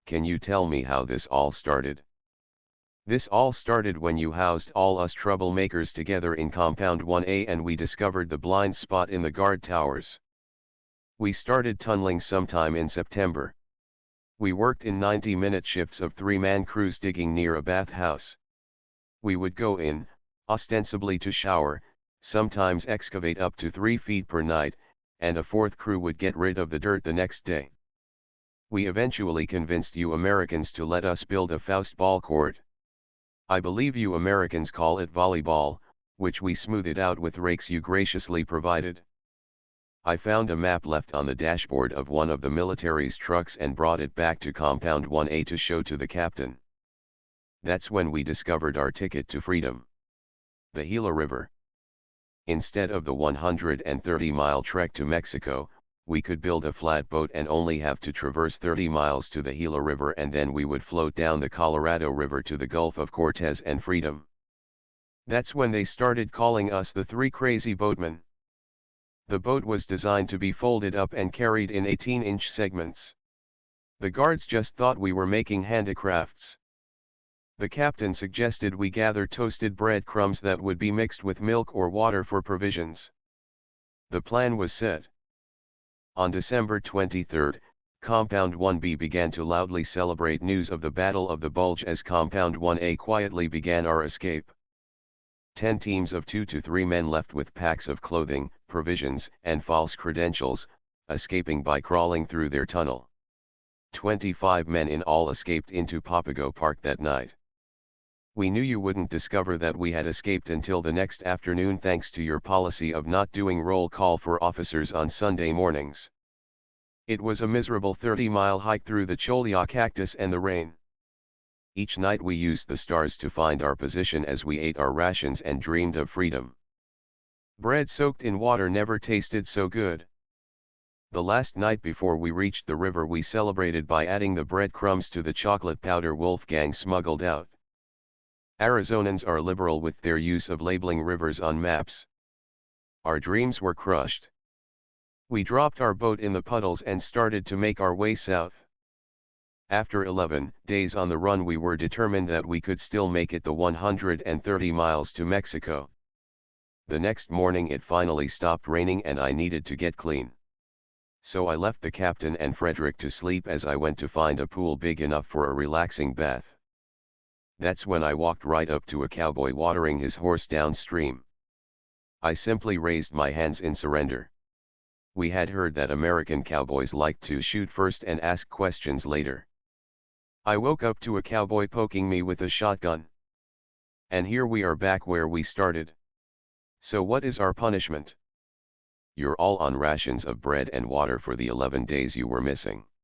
can you tell me how this all started? This all started when you housed all us troublemakers together in Compound 1A and we discovered the blind spot in the guard towers. We started tunneling sometime in September. We worked in 90-minute shifts of 3-man crews digging near a bathhouse. We would go in, ostensibly to shower, sometimes excavate up to 3 feet per night, and a 4th crew would get rid of the dirt the next day. We eventually convinced you Americans to let us build a Faustball court. I believe you Americans call it volleyball, which we smoothed out with rakes you graciously provided. I found a map left on the dashboard of one of the military's trucks and brought it back to Compound 1A to show to the captain. That's when we discovered our ticket to freedom. The Gila River. Instead of the 130-mile trek to Mexico, we could build a flatboat and only have to traverse 30 miles to the Gila River, and then we would float down the Colorado River to the Gulf of Cortez and freedom. That's when they started calling us the 3 crazy boatmen. The boat was designed to be folded up and carried in 18-inch segments. The guards just thought we were making handicrafts. The captain suggested we gather toasted bread crumbs that would be mixed with milk or water for provisions. The plan was set. On December 23, Compound 1B began to loudly celebrate news of the Battle of the Bulge as Compound 1A quietly began our escape. 10 teams of 2 to 3 men left with packs of clothing, provisions, and false credentials, escaping by crawling through their tunnel. 25 men in all escaped into Papago Park that night. We knew you wouldn't discover that we had escaped until the next afternoon thanks to your policy of not doing roll call for officers on Sunday mornings. It was a miserable 30-mile hike through the Cholya cactus and the rain. Each night we used the stars to find our position as we ate our rations and dreamed of freedom. Bread soaked in water never tasted so good. The last night before we reached the river we celebrated by adding the breadcrumbs to the chocolate powder Wolfgang smuggled out. Arizonans are liberal with their use of labeling rivers on maps. Our dreams were crushed. We dropped our boat in the puddles and started to make our way south. After 11 days on the run we were determined that we could still make it the 130 miles to Mexico. The next morning it finally stopped raining and I needed to get clean. So I left the captain and Frederick to sleep as I went to find a pool big enough for a relaxing bath. That's when I walked right up to a cowboy watering his horse downstream. I simply raised my hands in surrender. We had heard that American cowboys liked to shoot first and ask questions later. I woke up to a cowboy poking me with a shotgun. And here we are back where we started. So what is our punishment? You're all on rations of bread and water for the 11 days you were missing.